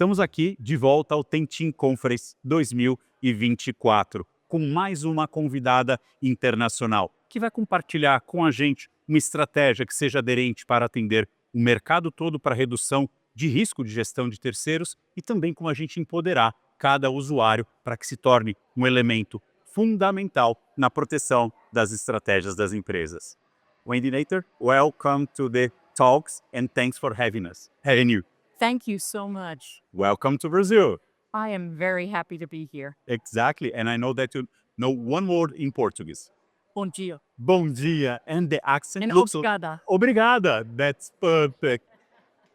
Estamos aqui de volta ao Tenchi Conference 2024, com mais uma convidada internacional, que vai compartilhar com a gente uma estratégia que seja aderente para atender o mercado todo para redução de risco de gestão de terceiros e também como a gente empoderar cada usuário para que se torne um elemento fundamental na proteção das estratégias das empresas. Wendy Nather, welcome to the talks and thanks for having you. Thank you so much. Welcome to Brazil. I am very happy to be here. Exactly, and I know that you know one word in Portuguese. Bom dia. Bom dia, and the accent And looks... obrigada. Obrigada, that's perfect.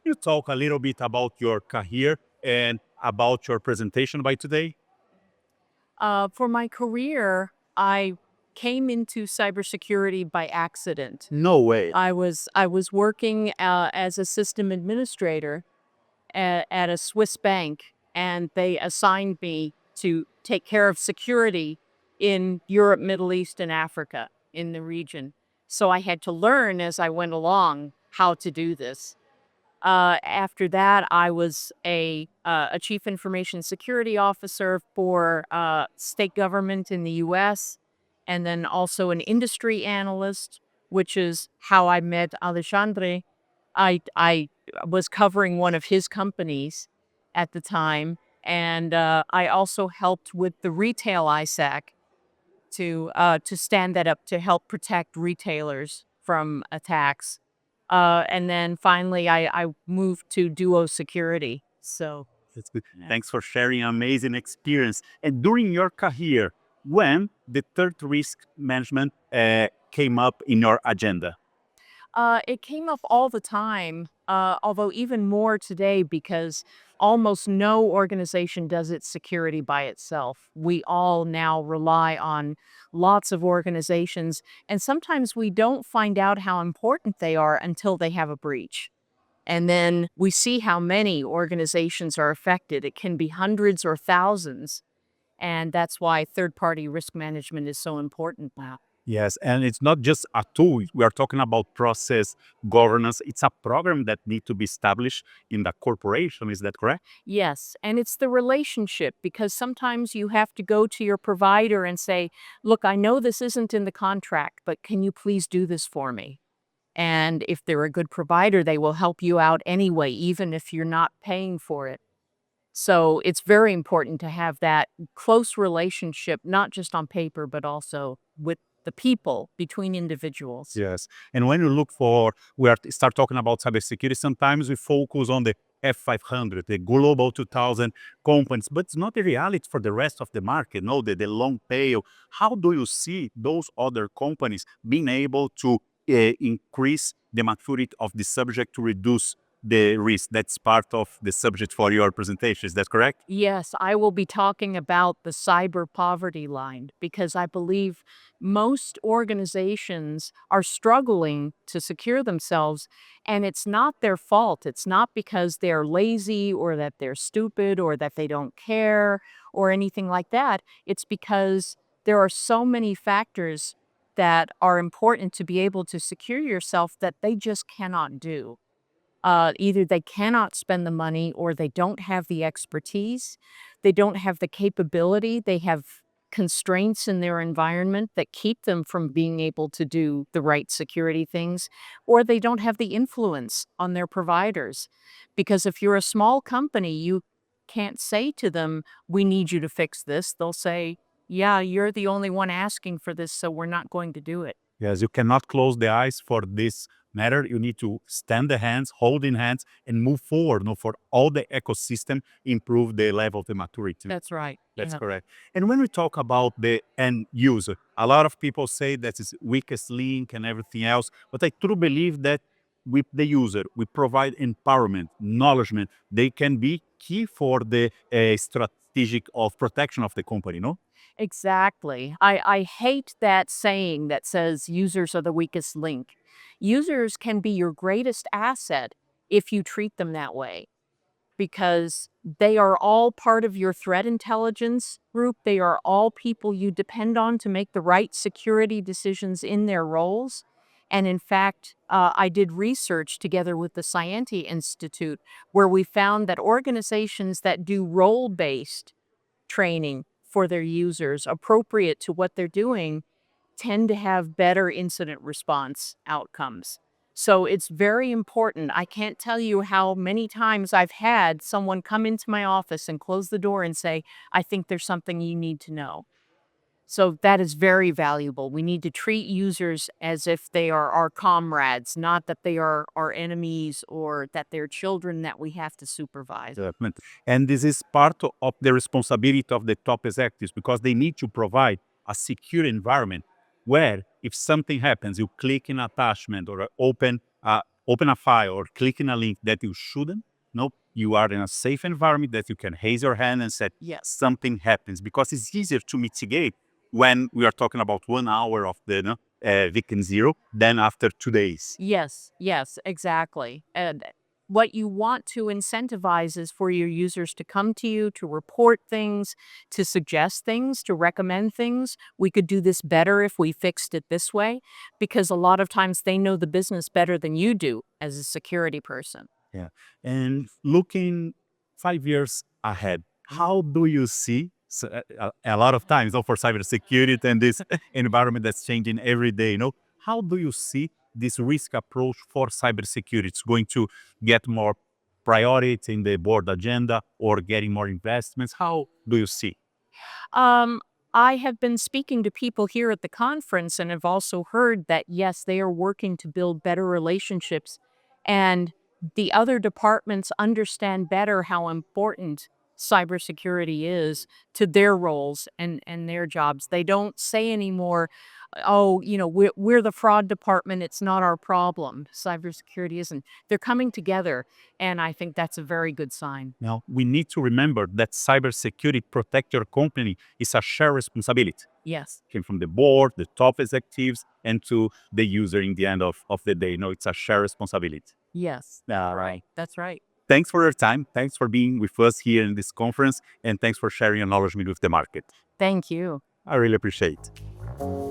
You talk a little bit about your career and about your presentation by today? For my career, I came into cybersecurity by accident. No way. I was working as a system administrator at a Swiss bank, and they assigned me to take care of security in Europe, Middle East, and Africa in the region. So I had to learn as I went along how to do this. After that, I was a chief information security officer for state government in the U.S., and then also an industry analyst, which is how I met Alexandre. I was covering one of his companies at the time, and I also helped with the retail ISAC to stand that up to help protect retailers from attacks. And then finally, I moved to Duo Security. So That's good. yeah. Thanks for sharing an amazing experience. And during your career, when the third risk management came up in your agenda? It came up all the time, although even more today because almost no organization does its security by itself. We all now rely on lots of organizations, and sometimes we don't find out how important they are until they have a breach. And then we see how many organizations are affected. It can be hundreds or thousands. And that's why third-party risk management is so important now. Yes, and it's not just a tool. We are talking about process, governance. It's a program that needs to be established in the corporation. Is that correct? Yes, and it's the relationship because sometimes you have to go to your provider and say, look, I know this isn't in the contract, but can you please do this for me? And if they're a good provider, they will help you out anyway, even if you're not paying for it. So it's very important to have that close relationship, not just on paper, but also with the people between individuals. Yes. And when you look start talking about cybersecurity, sometimes we focus on the F500, the global 2000 companies, but it's not the reality for the rest of the market, no, the long tail. How do you see those other companies being able to increase the maturity of the subject to reduce the risk? That's part of the subject for your presentation. Is that correct? Yes, I will be talking about the cyber poverty line because I believe most organizations are struggling to secure themselves, and it's not their fault. It's not because they're lazy or that they're stupid or that they don't care or anything like that. It's because there are so many factors that are important to be able to secure yourself that they just cannot do. Either they cannot spend the money or they don't have the expertise, they don't have the capability, they have constraints in their environment that keep them from being able to do the right security things, or they don't have the influence on their providers. Because if you're a small company, you can't say to them, we need you to fix this. They'll say, yeah, you're the only one asking for this, so we're not going to do it. Yes, you cannot close the eyes for this matter. You need to stand the hands, hold in hands, and move forward, for all the ecosystem, improve the level of the maturity. That's right. That's Yeah. correct. And when we talk about the end user, a lot of people say that is weakest link and everything else, but I truly believe that with the user, we provide empowerment, knowledgement. They can be key for the strategic of protection of the company, no? Exactly. I hate that saying that says users are the weakest link. Users can be your greatest asset if you treat them that way because they are all part of your threat intelligence group. They are all people you depend on to make the right security decisions in their roles. And in fact, I did research together with the Scienti Institute where we found that organizations that do role-based training for their users appropriate to what they're doing tend to have better incident response outcomes. So it's very important. I can't tell you how many times I've had someone come into my office and close the door and say, I think there's something you need to know. So that is very valuable. We need to treat users as if they are our comrades, not that they are our enemies or that they're children that we have to supervise. Development. And this is part of the responsibility of the top executives because they need to provide a secure environment where if something happens, you click an attachment or open a file or click in a link that you shouldn't. No, you are in a safe environment that you can raise your hand and say Yes. something happens because it's easier to mitigate when we are talking about 1 hour of the victim zero than after 2 days. Yes, yes, exactly. And what you want to incentivize is for your users to come to you, to report things, to suggest things, to recommend things. We could do this better if we fixed it this way, because a lot of times they know the business better than you do as a security person. Yeah. And looking 5 years ahead, how do you see a lot of times for cybersecurity and this environment that's changing every day, how do you see this risk approach for cybersecurity? It's going to get more priority in the board agenda or getting more investments. How do you see? Um, I have been speaking to people here at the conference and have also heard that, yes, they are working to build better relationships and the other departments understand better how important cybersecurity is to their roles and their jobs. They don't say anymore, oh, we're the fraud department. It's not our problem. Cybersecurity isn't. They're coming together. And I think that's a very good sign. Now, we need to remember that cybersecurity protect your company is a shared responsibility. Yes. Came from the board, the top executives, and to the user in the end of the day. It's a shared responsibility. Yes. Right. That's right. Thanks for your time. Thanks for being with us here in this conference. And thanks for sharing your knowledge with the market. Thank you. I really appreciate it.